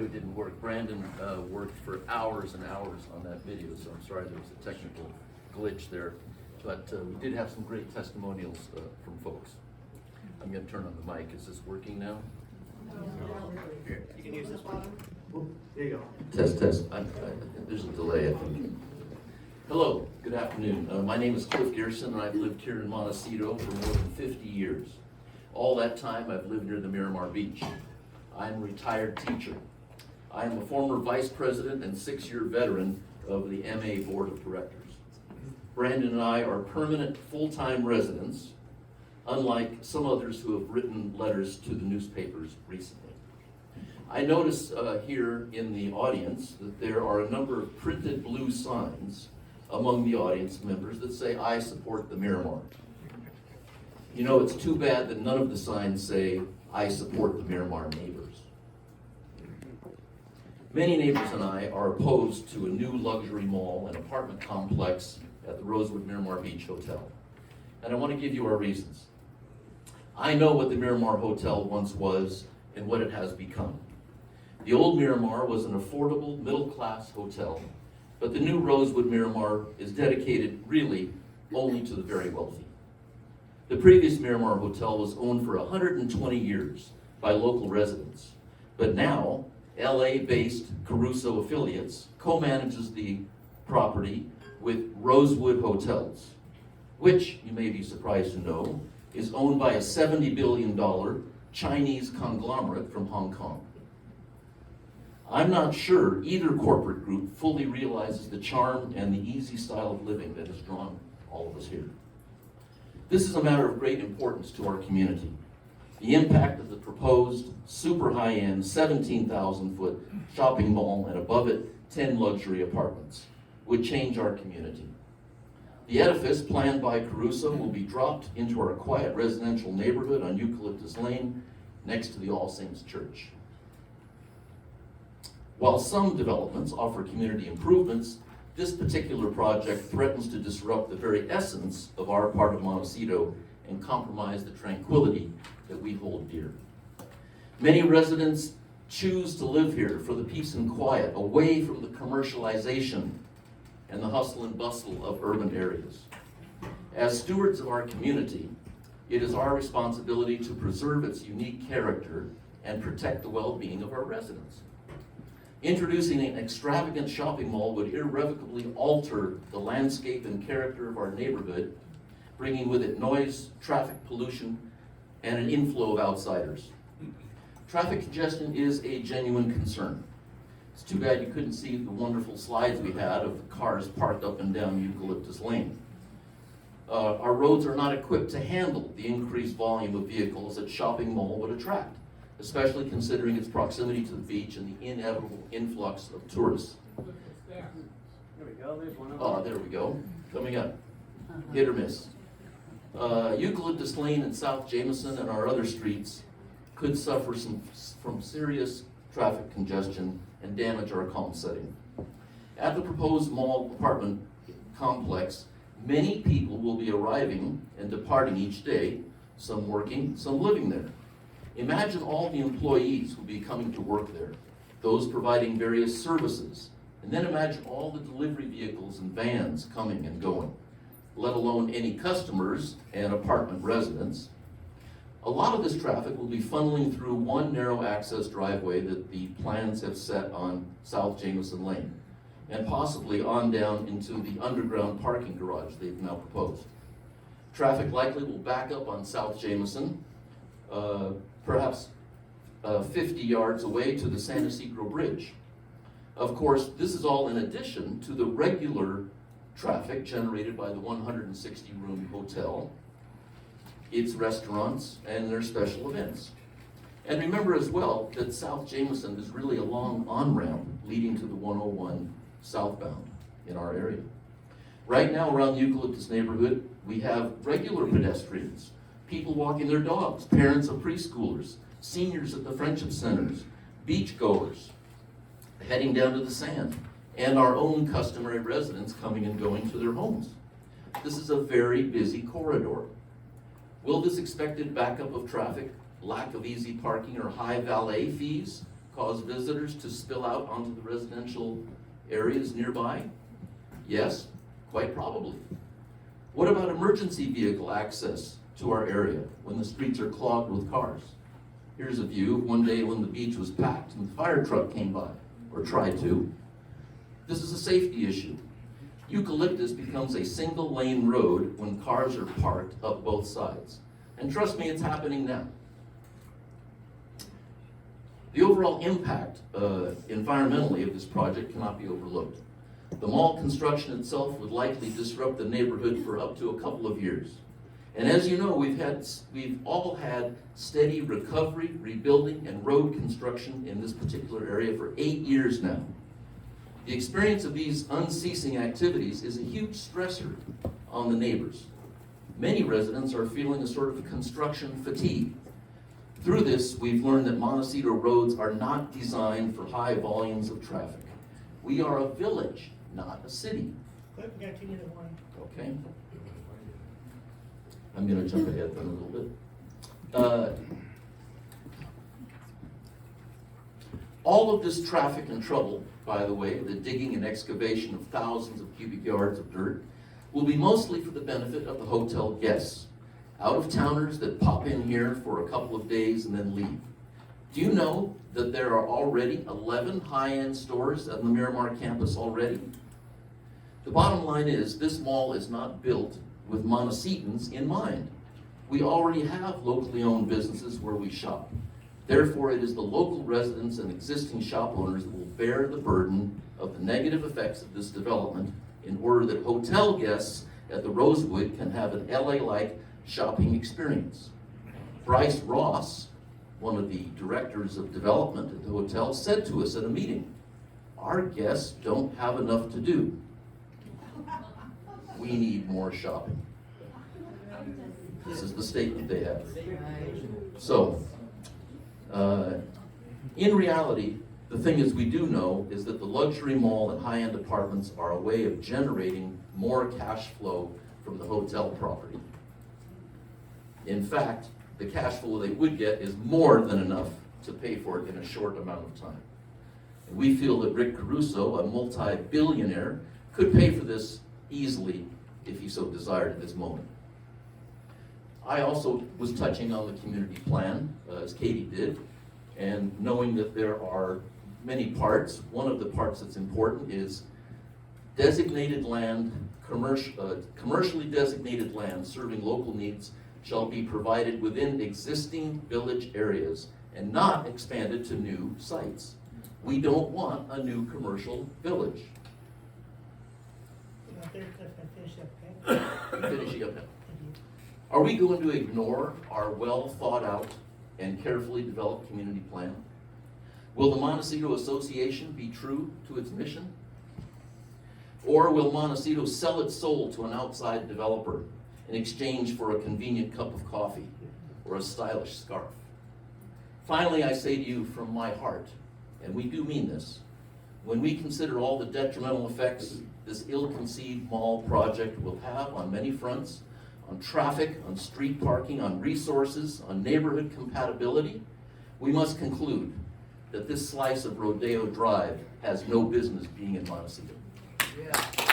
it didn't work. Brandon worked for hours and hours on that video, so I'm sorry there was a technical glitch there. But we did have some great testimonials from folks. I'm going to turn on the mic. Is this working now? Here, you can use this one. There you go. Test, test. There's a delay, I think. Hello, good afternoon. My name is Clifford Gherson, and I've lived here in Montecito for more than 50 years. All that time, I've lived near the Miramar Beach. I'm a retired teacher. I am a former vice president and 6-year veteran of the MA Board of Directors. Brandon and I are permanent full-time residents, unlike some others who have written letters to the newspapers recently. I notice here in the audience that there are a number of printed blue signs among the audience members that say, "I support the Miramar." You know, it's too bad that none of the signs say, "I support the Miramar neighbors." Many neighbors and I are opposed to a new luxury mall and apartment complex at the Rosewood Miramar Beach Hotel. And I want to give you our reasons. I know what the Miramar Hotel once was and what it has become. The old Miramar was an affordable, middle-class hotel, but the new Rosewood Miramar is dedicated really only to the very wealthy. The previous Miramar Hotel was owned for 120 years by local residents, but now LA-based Caruso affiliates co-manages the property with Rosewood Hotels, which, you may be surprised to know, is owned by a $70 billion Chinese conglomerate from Hong Kong. I'm not sure either corporate group fully realizes the charm and the easy style of living that has drawn all of us here. This is a matter of great importance to our community. The impact of the proposed super high-end 17,000-foot shopping mall and above it 10 luxury apartments would change our community. The edifice planned by Caruso will be dropped into our quiet residential neighborhood on Eucalyptus Lane next to the All Saints Church. While some developments offer community improvements, this particular project threatens to disrupt the very essence of our part of Montecito and compromise the tranquility that we hold dear. Many residents choose to live here for the peace and quiet, away from the commercialization and the hustle and bustle of urban areas. As stewards of our community, it is our responsibility to preserve its unique character and protect the well-being of our residents. Introducing an extravagant shopping mall would irrevocably alter the landscape and character of our neighborhood, bringing with it noise, traffic pollution, and an inflow of outsiders. Traffic congestion is a genuine concern. It's too bad you couldn't see the wonderful slides we had of the cars parked up and down Eucalyptus Lane. Our roads are not equipped to handle the increased volume of vehicles that shopping mall would attract, especially considering its proximity to the beach and the inevitable influx of tourists. There we go, there's one of them. Oh, there we go. Coming up. Hit or miss. Eucalyptus Lane and South Jameson and our other streets could suffer from serious traffic congestion and damage our calm setting. At the proposed mall apartment complex, many people will be arriving and departing each day, some working, some living there. Imagine all the employees who will be coming to work there, those providing various services, and then imagine all the delivery vehicles and vans coming and going, let alone any customers and apartment residents. A lot of this traffic will be funneling through one narrow access driveway that the plans have set on South Jameson Lane, and possibly on down into the underground parking garage they've now proposed. Traffic likely will back up on South Jameson, perhaps 50 yards away to the San Ysidro Bridge. Of course, this is all in addition to the regular traffic generated by the 160-room hotel, its restaurants, and their special events. And remember as well that South Jameson is really a long on-ramp leading to the 101 southbound in our area. Right now around the Eucalyptus neighborhood, we have regular pedestrians, people walking their dogs, parents of preschoolers, seniors at the friendship centers, beachgoers, heading down to the sand, and our own customary residents coming and going to their homes. This is a very busy corridor. Will this expected backup of traffic, lack of easy parking, or high valet fees cause visitors to spill out onto the residential areas nearby? Yes, quite probably. What about emergency vehicle access to our area when the streets are clogged with cars? Here's a view of one day when the beach was packed and the fire truck came by, or tried to. This is a safety issue. Eucalyptus becomes a single lane road when cars are parked up both sides. And trust me, it's happening now. The overall impact environmentally of this project cannot be overlooked. The mall construction itself would likely disrupt the neighborhood for up to a couple of years. And as you know, we've all had steady recovery, rebuilding, and road construction in this particular area for 8 years now. The experience of these unceasing activities is a huge stressor on the neighbors. Many residents are feeling a sort of construction fatigue. Through this, we've learned that Montecito roads are not designed for high volumes of traffic. We are a village, not a city. Cliff, we got 2 minutes one. Okay. I'm going to jump ahead then a little bit. All of this traffic and trouble, by the way, the digging and excavation of thousands of cubic yards of dirt, will be mostly for the benefit of the hotel guests, out-of-towners that pop in here for a couple of days and then leave. Do you know that there are already 11 high-end stores on the Miramar campus already? The bottom line is, this mall is not built with Montecitans in mind. We already have locally owned businesses where we shop. Therefore, it is the local residents and existing shop owners that will bear the burden of the negative effects of this development in order that hotel guests at the Rosewood can have an LA-like shopping experience. Bryce Ross, one of the directors of development at the hotel, said to us at a meeting, "Our guests don't have enough to do. We need more shopping." This is the statement they have. So, in reality, the thing is we do know is that the luxury mall and high-end apartments are a way of generating more cash flow from the hotel property. In fact, the cash flow they would get is more than enough to pay for it in a short amount of time. And we feel that Rick Caruso, a multi-billionaire, could pay for this easily if he so desired at this moment. I also was touching on the community plan, as Katie did, and knowing that there are many parts. One of the parts that's important is designated land, commercially designated land serving local needs shall be provided within existing village areas and not expanded to new sites. We don't want a new commercial village. Finishing up now. Are we going to ignore our well thought out and carefully developed community plan? Will the Montecito Association be true to its mission? Or will Montecito sell its soul to an outside developer in exchange for a convenient cup of coffee or a stylish scarf? Finally, I say to you from my heart, and we do mean this, when we consider all the detrimental effects this ill-conceived mall project will have on many fronts, on traffic, on street parking, on resources, on neighborhood compatibility, we must conclude that this slice of Rodeo Drive has no business being in Montecito. Yeah.